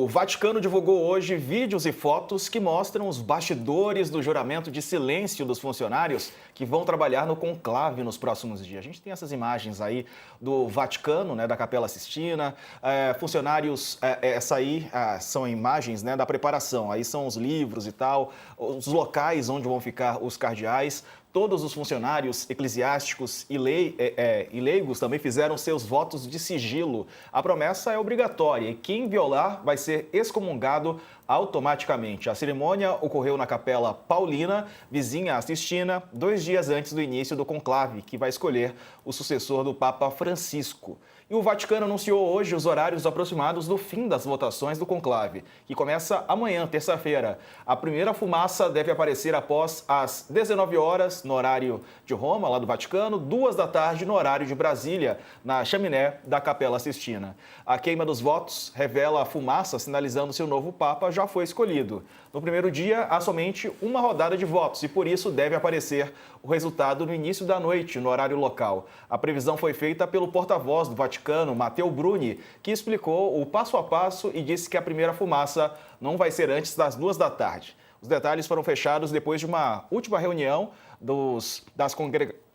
O Vaticano divulgou hoje vídeos e fotos que mostram os bastidores do juramento de silêncio dos funcionários que vão trabalhar no conclave nos próximos dias. A gente tem essas imagens aí do Vaticano, né, da Capela Sistina, funcionários, essa aí são imagens, né, da preparação, aí são os livros e tal, os locais onde vão ficar os cardeais. Todos os funcionários eclesiásticos e leigos também fizeram seus votos de sigilo. A promessa é obrigatória e quem violar vai ser excomungado automaticamente. A cerimônia ocorreu na Capela Paulina, vizinha à Sistina, 2 dias antes do início do conclave, que vai escolher o sucessor do Papa Francisco. E o Vaticano anunciou hoje os horários aproximados do fim das votações do conclave, que começa amanhã, terça-feira. A primeira fumaça deve aparecer após as 19 horas, no horário de Roma, lá do Vaticano, 2 da tarde, no horário de Brasília, na chaminé da Capela Sistina. A queima dos votos revela a fumaça, sinalizando se o novo Papa já foi escolhido. No primeiro dia, há somente uma rodada de votos e, por isso, deve aparecer o resultado no início da noite, no horário local. A previsão foi feita pelo porta-voz do Vaticano, Matteo Bruni, que explicou o passo a passo e disse que a primeira fumaça não vai ser antes das 2 da tarde. Os detalhes foram fechados depois de uma última reunião das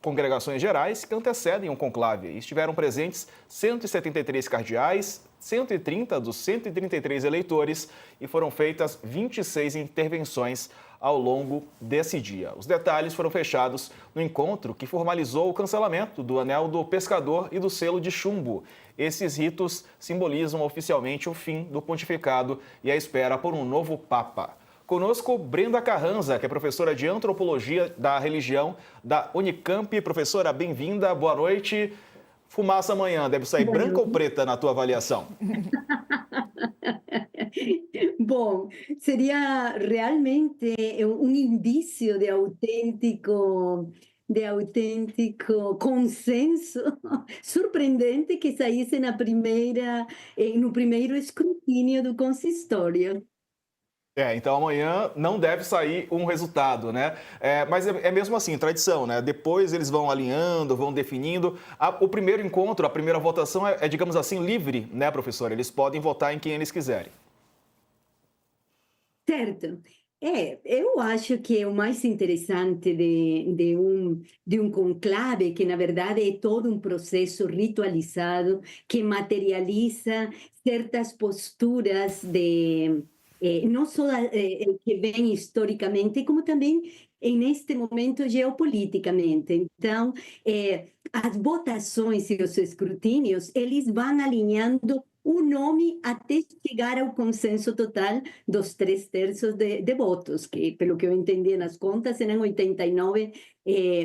congregações gerais que antecedem o conclave. Estiveram presentes 173 cardeais, 130 dos 133 eleitores e foram feitas 26 intervenções ao longo desse dia. Os detalhes foram fechados no encontro que formalizou o cancelamento do Anel do Pescador e do Selo de Chumbo. Esses ritos simbolizam oficialmente o fim do pontificado e a espera por um novo Papa. Conosco, Brenda Carranza, que é professora de Antropologia da Religião da Unicamp. Professora, bem-vinda, boa noite. Fumaça amanhã, deve sair branca ou preta na tua avaliação? Bom, seria realmente um indício de autêntico consenso surpreendente que saísse no primeiro escrutínio do consistório. Então amanhã não deve sair um resultado, né? Mas é mesmo assim, tradição, né? Depois eles vão alinhando, vão definindo. O primeiro encontro, a primeira votação digamos assim, livre, né, professora? Eles podem votar em quem eles quiserem. Certo. Eu acho que é o mais interessante de um conclave, que na verdade é todo um processo ritualizado que materializa certas posturas não só que vem historicamente, como também neste momento geopoliticamente. Então, as votações e os escrutínios, eles vão alinhando o nome até chegar ao consenso total dos 3/3 de votos, que, pelo que eu entendi nas contas, eram 89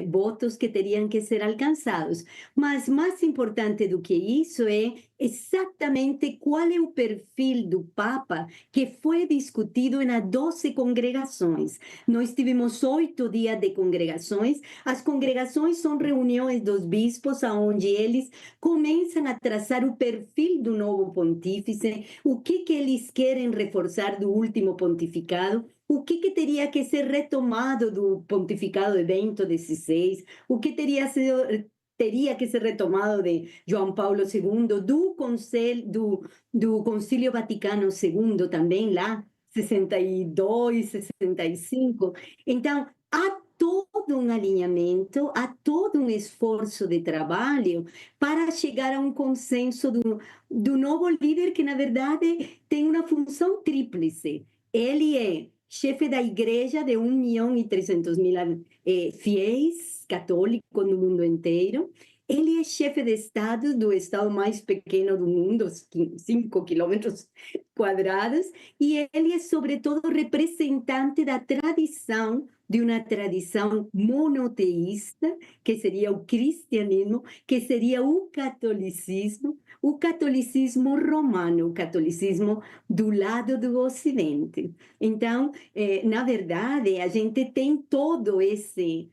votos que teriam que ser alcançados. Mas mais importante do que isso é exatamente qual é o perfil do Papa que foi discutido nas 12 congregações. Nós tivemos 8 dias de congregações. As congregações são reuniões dos bispos, onde eles começam a traçar o perfil do novo pontífice, o que eles querem reforçar do último pontificado, o que teria que ser retomado do pontificado de Bento XVI, o que teria que ser retomado de João Paulo II, do Concílio Vaticano II também, lá, 62, 65. Então, há todo um alinhamento, há todo um esforço de trabalho para chegar a um consenso do novo líder, que, na verdade, tem uma função tríplice. Ele é chefe da igreja de 1.300.000 fiéis católicos no mundo inteiro. Ele é chefe de Estado do estado mais pequeno do mundo, 5 quilômetros quadrados, e ele é, sobretudo, representante da tradição, de uma tradição monoteísta, que seria o cristianismo, que seria o catolicismo romano, o catolicismo do lado do Ocidente. Então, na verdade, a gente tem todo esse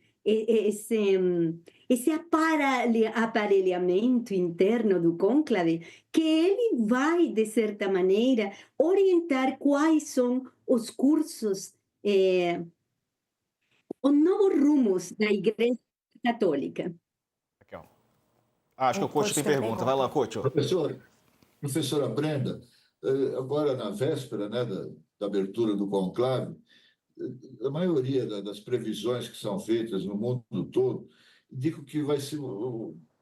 aparelhamento interno do conclave, que ele vai, de certa maneira, orientar quais são os cursos, os novos rumos da Igreja Católica. Acho que o coach tem pergunta. Vai lá, coach. Professora Brenda, Agora, na véspera, né, da abertura do conclave, a maioria das previsões que são feitas no mundo todo indicam que vai ser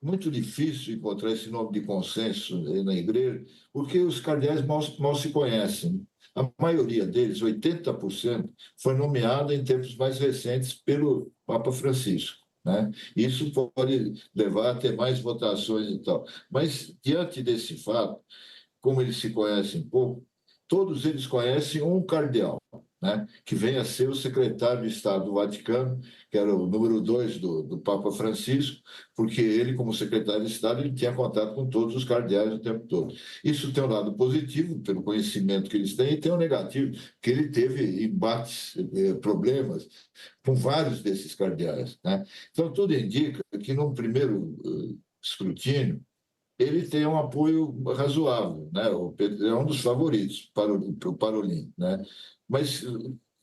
muito difícil encontrar esse nome de consenso na igreja, porque os cardeais mal se conhecem. A maioria deles, 80%, foi nomeada em tempos mais recentes pelo Papa Francisco. Né? Isso pode levar a ter mais votações e tal. Mas, diante desse fato, como eles se conhecem pouco, todos eles conhecem um cardeal, né, que vem a ser o secretário de Estado do Vaticano, que era o número 2 do Papa Francisco, porque ele, como secretário de Estado, ele tinha contato com todos os cardeais o tempo todo. Isso tem um lado positivo, pelo conhecimento que eles têm, e tem um negativo, que ele teve embates, problemas com vários desses cardeais. Né? Então, tudo indica que, num primeiro escrutínio, ele tem um apoio razoável, né? O Pedro é um dos favoritos para o Parolin, né? Mas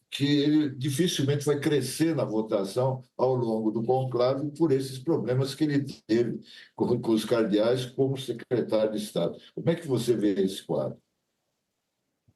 que ele dificilmente vai crescer na votação ao longo do conclave por esses problemas que ele teve com os cardeais como secretário de Estado. Como é que você vê esse quadro?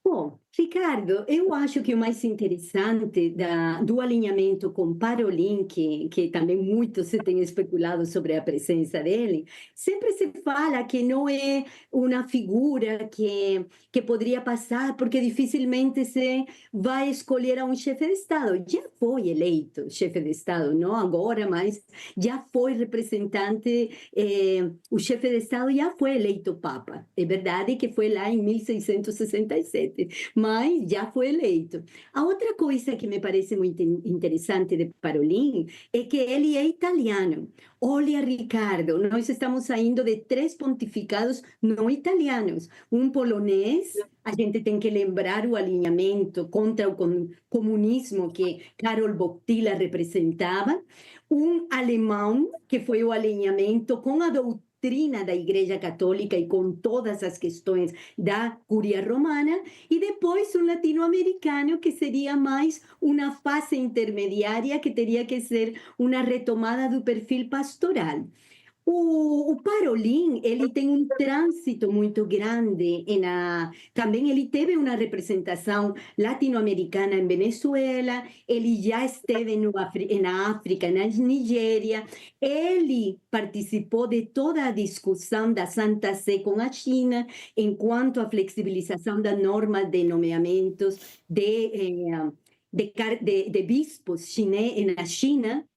Bom, Ricardo, eu acho que o mais interessante do alinhamento com Parolin, que também muito se tem especulado sobre a presença dele, sempre se fala que não é uma figura que poderia passar, porque dificilmente se vai escolher a um chefe de Estado. Já foi eleito chefe de Estado, não agora, mas já foi representante, o chefe de Estado já foi eleito Papa. É verdade que foi lá em 1667. Mas já foi eleito. A outra coisa que me parece muito interessante de Parolin é que ele é italiano. Olha, Ricardo, nós estamos saindo de 3 pontificados não italianos. Um polonês, a gente tem que lembrar o alinhamento contra o comunismo que Karol Wojtyła representava. Um alemão, que foi o alinhamento com a doutrina da Igreja Católica e com todas as questões da Curia Romana, e depois um latino-americano, que seria mais uma fase intermediária, que teria que ser uma retomada do perfil pastoral. O Parolin, ele tem um trânsito muito grande, também ele teve uma representação latino-americana em Venezuela, ele já esteve na África, na Nigéria, ele participou de toda a discussão da Santa Sé com a China, enquanto a flexibilização da norma de nomeamentos de bispos na China,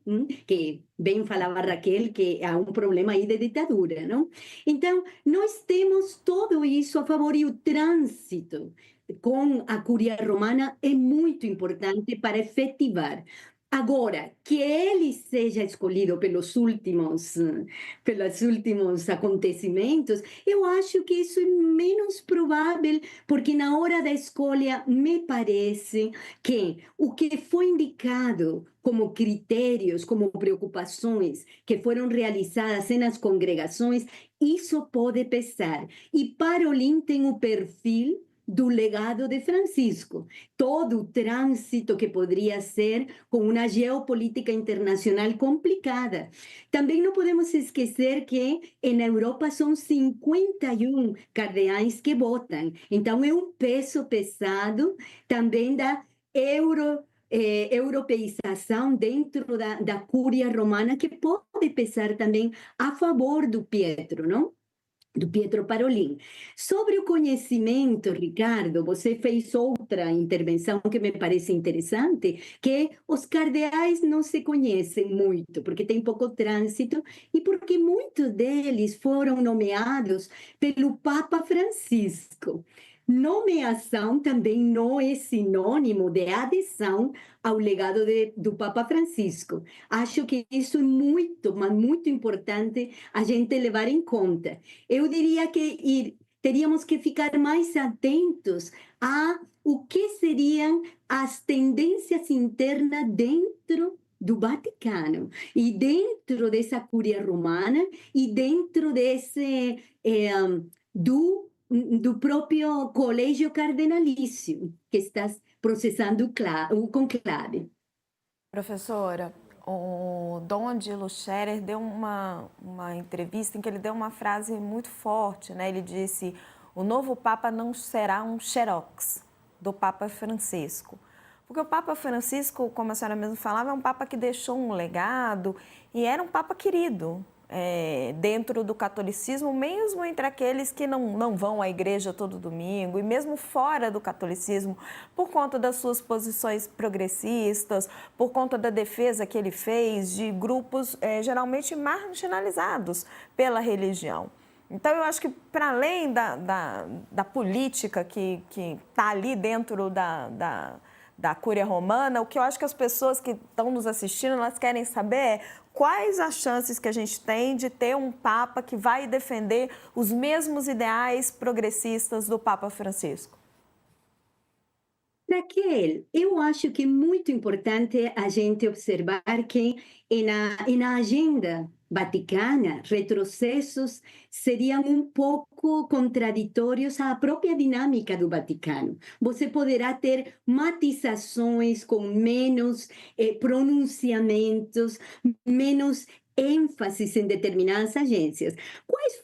que bem falava Raquel, que há um problema aí de ditadura, não? Então, nós temos tudo isso a favor, e o trânsito com a Curia Romana é muito importante para efetivar. Agora, que ele seja escolhido pelos últimos acontecimentos, eu acho que isso é menos provável, porque na hora da escolha, me parece que o que foi indicado como critérios, como preocupações que foram realizadas nas congregações, isso pode pesar. E Parolin tem o perfil do legado de Francisco, todo o trânsito que poderia ser com uma geopolítica internacional complicada. Também não podemos esquecer que na Europa são 51 cardeais que votam, então é um peso pesado também da europeização dentro da Cúria Romana, que pode pesar também a favor do Pietro, não? Do Pietro Parolin. Sobre o conhecimento, Ricardo, você fez outra intervenção que me parece interessante, que os cardeais não se conhecem muito, porque tem pouco trânsito e porque muitos deles foram nomeados pelo Papa Francisco. Nomeação também não é sinônimo de adesão ao legado do Papa Francisco. Acho que isso é muito, mas muito importante a gente levar em conta. Eu diria que teríamos que ficar mais atentos a o que seriam as tendências internas dentro do Vaticano e dentro dessa Cúria Romana e dentro do próprio colégio cardenalício que está processando o conclave. Professora, o Dom Odilo Scherer deu uma entrevista em que ele deu uma frase muito forte, né? Ele disse: o novo Papa não será um xerox do Papa Francisco. Porque o Papa Francisco, como a senhora mesmo falava, é um Papa que deixou um legado e era um Papa querido dentro do catolicismo, mesmo entre aqueles que não vão à igreja todo domingo e mesmo fora do catolicismo, por conta das suas posições progressistas, por conta da defesa que ele fez de grupos geralmente marginalizados pela religião. Então, eu acho que, para além da política que está ali dentro da Cúria Romana, o que eu acho que as pessoas que estão nos assistindo, elas querem saber é quais as chances que a gente tem de ter um Papa que vai defender os mesmos ideais progressistas do Papa Francisco. Raquel, eu acho que é muito importante a gente observar que na agenda vaticana, retrocessos seriam um pouco contraditórios à própria dinâmica do Vaticano. Você poderá ter matizações com menos pronunciamentos, menos ênfases em determinadas agências. Quais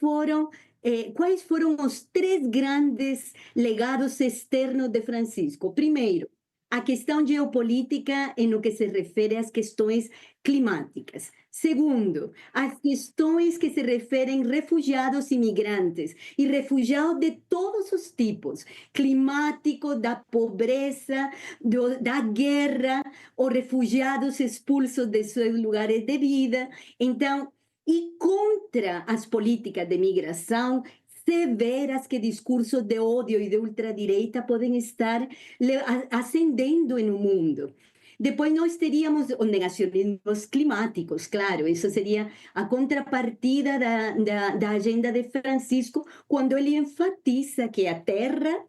foram os 3 grandes legados externos de Francisco? Primeiro, a questão geopolítica em o que se refere às questões climáticas. Segundo, as questões que se referem refugiados e migrantes, e refugiados de todos os tipos, climático, da pobreza, da guerra, ou refugiados expulsos de seus lugares de vida. Então, e contra as políticas de migração severas que discursos de ódio e de ultradireita podem estar ascendendo no mundo. Depois nós teríamos os negacionismos climáticos, claro, isso seria a contrapartida da agenda de Francisco, quando ele enfatiza que a Terra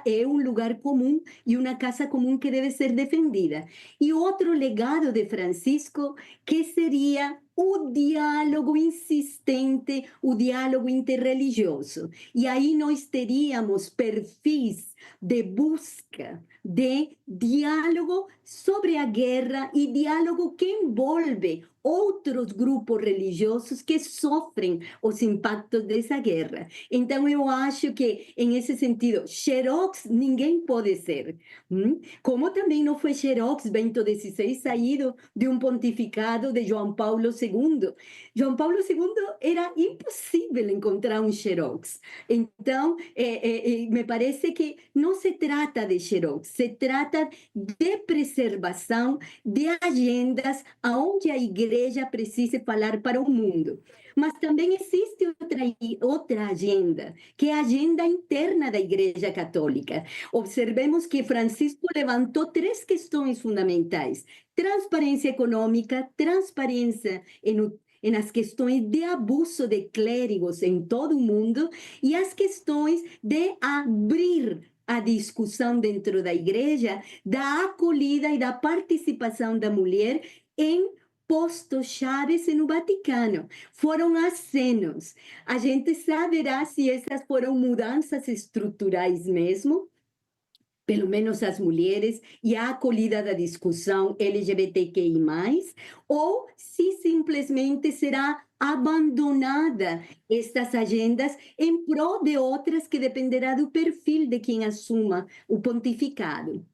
é um lugar comum e uma casa comum que deve ser defendida. E outro legado de Francisco, que seria o diálogo insistente, o diálogo interreligioso. E aí nós teríamos perfis de busca de diálogo sobre a guerra e diálogo que envolve outros grupos religiosos que sofrem os impactos dessa guerra. Então, eu acho que, em esse sentido, xerox ninguém pode ser. Como também não foi xerox Bento XVI saído de um pontificado de João Paulo II. João Paulo II era impossível encontrar um xerox. Então, me parece que não se trata de xerox, se trata de preservação de agendas onde a igreja precise falar para o mundo. Mas também existe outra agenda, que é a agenda interna da Igreja Católica. Observemos que Francisco levantou 3 questões fundamentais: transparência econômica, transparência nas questões de abuso de clérigos em todo o mundo e as questões de abrir a discussão dentro da igreja, da acolhida e da participação da mulher em postos chaves no Vaticano. Foram acenos. A gente saberá se essas foram mudanças estruturais mesmo, pelo menos as mulheres, e a acolhida da discussão LGBTQI+, ou se simplesmente será abandonada estas agendas em prol de outras que dependerá do perfil de quem assuma o pontificado.